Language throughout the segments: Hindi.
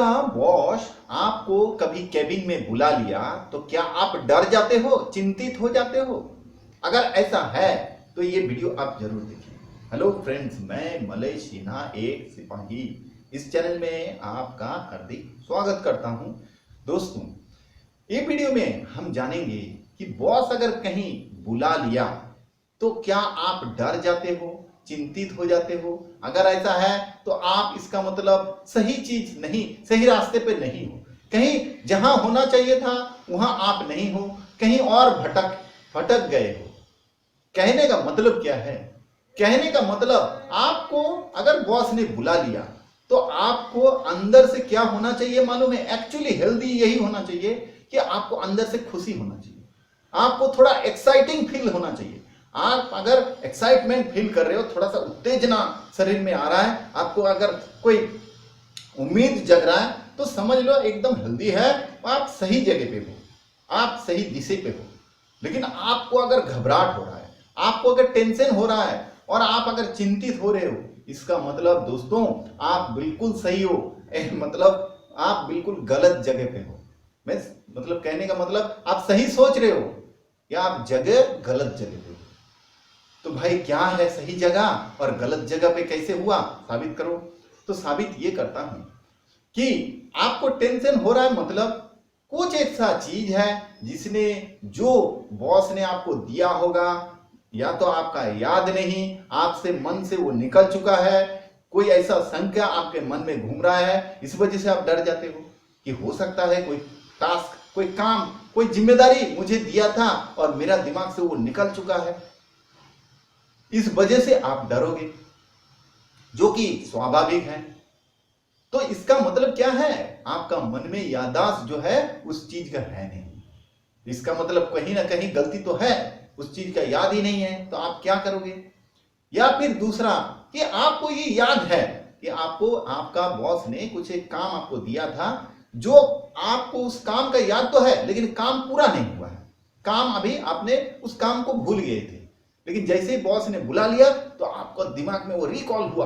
आपका बॉस आपको कभी केबिन में बुला लिया तो क्या आप डर जाते हो, चिंतित हो जाते हो? अगर ऐसा है तो ये वीडियो आप जरूर देखिए। हेलो फ्रेंड्स, मैं मलय सिन्हा एक सिपाही इस चैनल में आपका हार्दिक स्वागत करता हूं। दोस्तों, ये वीडियो में हम जानेंगे कि बॉस अगर कहीं बुला लिया तो क्या आप डर जाते हो, चिंतित हो जाते हो? अगर ऐसा है तो आप इसका मतलब सही चीज नहीं, सही रास्ते पे नहीं हो। कहीं जहां होना चाहिए था वहां आप नहीं हो, कहीं और भटक गए हो। कहने का मतलब क्या है? कहने का मतलब आपको अगर बॉस ने बुला लिया तो आपको अंदर से क्या होना चाहिए मालूम है? एक्चुअली हेल्दी यही होना चाहिए कि आपको अंदर से खुशी होना चाहिए, आपको थोड़ा एक्साइटिंग फील होना चाहिए। आप अगर एक्साइटमेंट फील कर रहे हो, थोड़ा सा उत्तेजना शरीर में आ रहा है, आपको अगर कोई उम्मीद जग रहा है तो समझ लो एकदम हेल्दी है, आप सही जगह पे हो, आप सही दिशे पे हो। लेकिन आपको अगर घबराहट हो रहा है, आपको अगर टेंशन हो रहा है और आप अगर चिंतित हो रहे हो, इसका मतलब दोस्तों आप बिल्कुल सही हो, मतलब आप बिल्कुल गलत जगह पे हो। मैं मतलब कहने का मतलब आप सही सोच रहे हो या आप जगह गलत जगह पे हो। तो भाई क्या है सही जगह और गलत जगह पे कैसे हुआ, साबित करो। तो साबित ये करता हूं कि आपको टेंशन हो रहा है, मतलब कुछ ऐसा चीज है जिसने, जो बॉस ने आपको दिया होगा, या तो आपका याद नहीं, आपसे मन से वो निकल चुका है, कोई ऐसा संख्या आपके मन में घूम रहा है, इस वजह से आप डर जाते हो कि हो सकता है कोई टास्क, कोई काम, कोई जिम्मेदारी मुझे दिया था और मेरा दिमाग से वो निकल चुका है, इस वजह से आप डरोगे, जो कि स्वाभाविक है। तो इसका मतलब क्या है? आपका मन में याददाश्त जो है उस चीज का है नहीं। इसका मतलब कहीं ना कहीं गलती तो है, उस चीज का याद ही नहीं है, तो आप क्या करोगे? या फिर दूसरा कि आपको ये याद है कि आपको आपका बॉस ने कुछ एक काम आपको दिया था, जो आपको उस काम का याद तो है लेकिन काम पूरा नहीं हुआ है, काम अभी आपने उस काम को भूल गए थे, लेकिन जैसे ही बॉस ने बुला लिया तो आपको दिमाग में वो रिकॉल हुआ,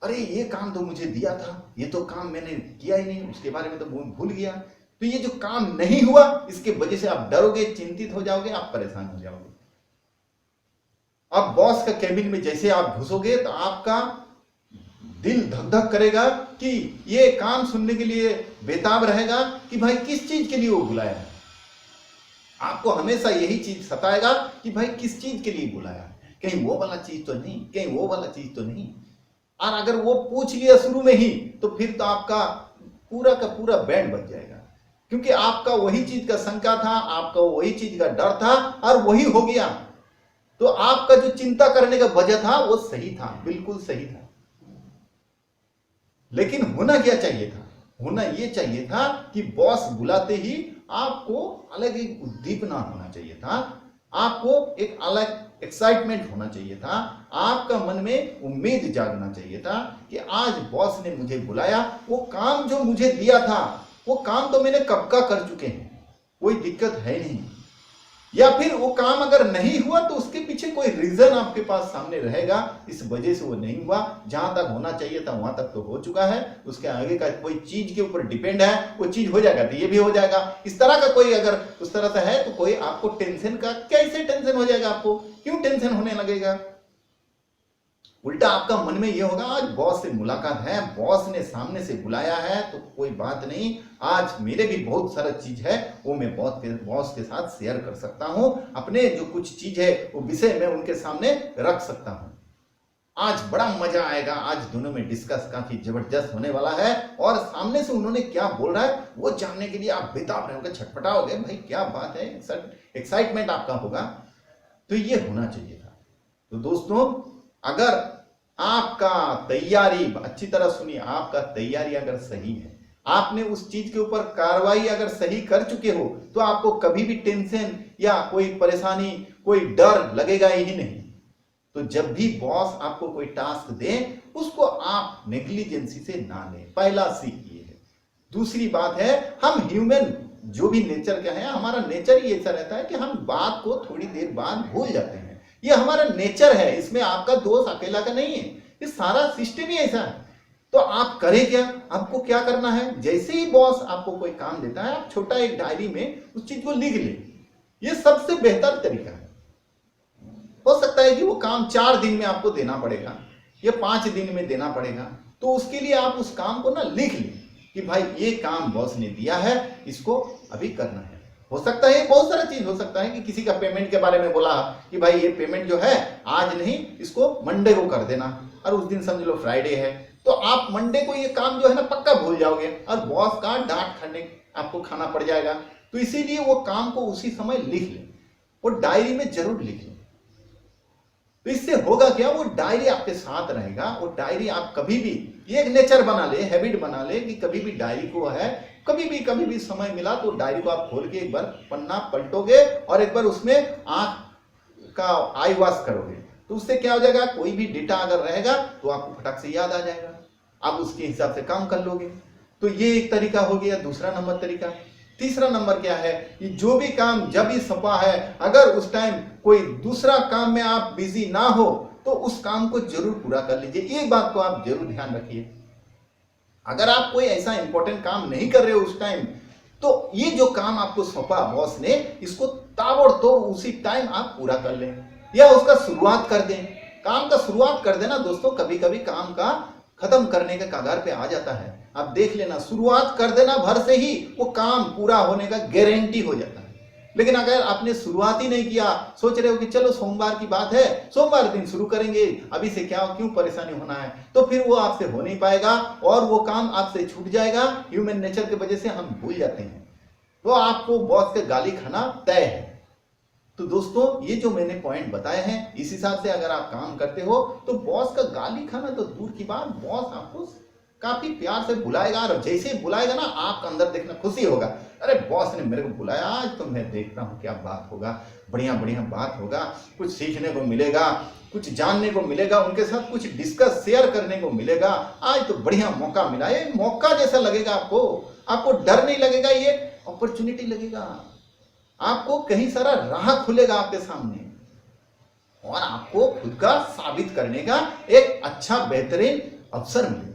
अरे ये काम तो मुझे दिया था, ये तो काम मैंने किया ही नहीं, उसके बारे में तो भूल गया। तो ये जो काम नहीं हुआ, इसके वजह से आप डरोगे, चिंतित हो जाओगे, आप परेशान हो जाओगे। अब बॉस का केबिन में जैसे आप घुसोगे तो आपका दिल धक धक करेगा कि ये काम सुनने के लिए बेताब रहेगा कि भाई किस चीज के लिए वो बुलाया है। आपको हमेशा यही चीज सताएगा कि भाई किस चीज के लिए बुलाया है, कहीं वो वाला चीज तो नहीं, कहीं वो वाला चीज तो नहीं। और अगर वो पूछ लिया शुरू में ही तो फिर तो आपका पूरा का पूरा बैंड बज जाएगा, क्योंकि आपका वही चीज का शंका था, आपका वही चीज का डर था और वही हो गया। तो आपका जो चिंता करने का वजह था वो सही था, बिल्कुल सही था। लेकिन होना क्या चाहिए था? होना ये चाहिए था कि बॉस बुलाते ही आपको अलग एक उद्दीपना होना चाहिए था, आपको एक अलग एक्साइटमेंट होना चाहिए था, आपका मन में उम्मीद जागना चाहिए था कि आज बॉस ने मुझे बुलाया, वो काम जो मुझे दिया था वो काम तो मैंने कब का कर चुके हैं, कोई दिक्कत है नहीं। या फिर वो काम अगर नहीं हुआ तो उसके पीछे कोई रीजन आपके पास सामने रहेगा, इस वजह से वो नहीं हुआ। जहां तक होना चाहिए था वहां तक तो हो चुका है, उसके आगे का कोई चीज के ऊपर डिपेंड है, वो चीज हो जाएगा तो ये भी हो जाएगा। इस तरह का कोई अगर उस तरह से है तो कोई आपको टेंशन का, कैसे टेंशन हो जाएगा? आपको क्यों टेंशन होने लगेगा? उल्टा आपका मन में ये होगा, आज बॉस से मुलाकात है, बॉस ने सामने से बुलाया है तो कोई बात नहीं, आज मेरे भी बहुत सारा चीज है वो मैं बॉस के साथ शेयर कर सकता हूं, अपने जो कुछ चीज है वो विषय मैं उनके सामने रख सकता हूं, आज बड़ा मजा आएगा, आज दोनों में डिस्कस काफी जबरदस्त होने वाला है। और सामने से उन्होंने क्या बोल रहा है वो जानने के लिए आप बेताब रहोगे, छटपटाओगे, भाई क्या बात है, एक्साइटमेंट आपका होगा। तो ये होना चाहिए था। तो दोस्तों, अगर आपका तैयारी, अच्छी तरह सुनिए, आपका तैयारी अगर सही है, आपने उस चीज के ऊपर कार्रवाई अगर सही कर चुके हो, तो आपको कभी भी टेंशन या कोई परेशानी, कोई डर लगेगा ही नहीं। तो जब भी बॉस आपको कोई टास्क दे उसको आप नेग्लिजेंसी से ना लें, पहला सीख ये है। दूसरी बात है, हम ह्यूमन जो भी नेचर का है, हमारा नेचर ही ऐसा रहता है कि हम बात को थोड़ी देर बाद भूल जाते हैं, ये हमारा नेचर है, इसमें आपका दोष अकेला का नहीं है, ये सारा सिस्टम ही ऐसा है। तो आप करें क्या, आपको क्या करना है, जैसे ही बॉस आपको कोई काम देता है आप छोटा एक डायरी में उस चीज को लिख ले। ये सबसे बेहतर तरीका है। हो सकता है कि वो काम 4 दिन में आपको देना पड़ेगा या 5 दिन में देना पड़ेगा, तो उसके लिए आप उस काम को ना लिख लें कि भाई ये काम बॉस ने दिया है, इसको अभी करना है। हो सकता है बहुत सारा चीज हो सकता है कि किसी का पेमेंट के बारे में बोला कि भाई ये पेमेंट जो है आज नहीं, इसको मंडे को कर देना, और उस दिन समझ लो फ्राइडे है, तो आप मंडे को ये काम जो है ना पक्का भूल जाओगे और बॉस का डांट आपको खाना पड़ जाएगा। तो इसीलिए वो काम को उसी समय लिख लें, वो डायरी में जरूर लिख लें। तो इससे होगा क्या, वो डायरी आपके साथ रहेगा। वो डायरी आप कभी भी, ये एक नेचर बना ले, हैबिट बना ले कि कभी भी डायरी को है, कभी भी समय मिला तो डायरी को आप खोल के एक बार पन्ना पलटोगे और एक बार उसमें आंख का आई वॉश करोगे, तो उससे क्या हो जाएगा, कोई भी डेटा अगर रहेगा तो आपको फटाक से याद आ जाएगा, आप उसके हिसाब से काम कर लोगे। तो ये एक तरीका हो गया, दूसरा नंबर तरीका। तीसरा नंबर क्या है कि जो भी काम जब भी सौंपा है, अगर उस टाइम कोई दूसरा काम में आप बिजी ना हो तो उस काम को जरूर पूरा कर लीजिए। एक बात को आप जरूर ध्यान रखिए, अगर आप कोई ऐसा इंपॉर्टेंट काम नहीं कर रहे हो उस टाइम, तो ये जो काम आपको सौंपा बॉस ने, इसको ताबड़तोड़ उसी टाइम आप पूरा कर लें या उसका शुरुआत कर दें। काम का शुरुआत कर देना दोस्तों, कभी कभी काम का खत्म करने के कगार पे आ जाता है। आप देख लेना, शुरुआत कर देना भर से ही वो काम पूरा होने का गारंटी हो जाता है। लेकिन अगर आपने शुरुआत ही नहीं किया, सोच रहे हो कि चलो सोमवार की बात है, सोमवार दिन शुरू करेंगे, अभी से क्या क्यों परेशानी होना है, तो फिर वो आपसे हो नहीं पाएगा और वो काम आपसे छूट जाएगा। ह्यूमन नेचर की वजह से हम भूल जाते हैं, तो आपको बॉस के गाली खाना तय है। तो दोस्तों ये जो मैंने पॉइंट बताए हैं, इस हिसाब से अगर आप काम करते हो तो बॉस का गाली खाना तो दूर की बात, बॉस आपको काफी प्यार से बुलाएगा, और जैसे ही बुलाएगा ना आपका अंदर देखना खुशी होगा, अरे बॉस ने मेरे को बुलाया, आज तो मैं देखता हूँ क्या बात होगा, बढ़िया बढ़िया बात होगा, कुछ सीखने को मिलेगा, कुछ जानने को मिलेगा, उनके साथ कुछ डिस्कस शेयर करने को मिलेगा, आज तो बढ़िया मौका मिला। ये मौका जैसा लगेगा आपको डर नहीं लगेगा, ये अपॉर्चुनिटी लगेगा, आपको कहीं सारा राह खुलेगा आपके सामने और आपको खुद का साबित करने का एक अच्छा बेहतरीन अवसर मिलेगा।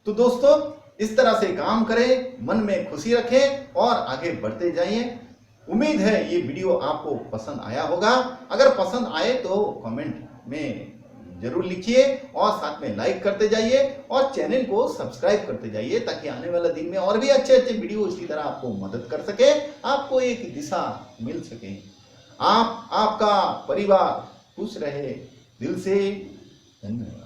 तो दोस्तों इस तरह से काम करें, मन में खुशी रखें और आगे बढ़ते जाइए। उम्मीद है ये वीडियो आपको पसंद आया होगा। अगर पसंद आए तो कमेंट में जरूर लिखिए और साथ में लाइक करते जाइए और चैनल को सब्सक्राइब करते जाइए, ताकि आने वाला दिन में और भी अच्छे अच्छे वीडियो इसी तरह आपको मदद कर सके, आपको एक दिशा मिल सके। आपका परिवार खुश रहे। दिल से धन्यवाद।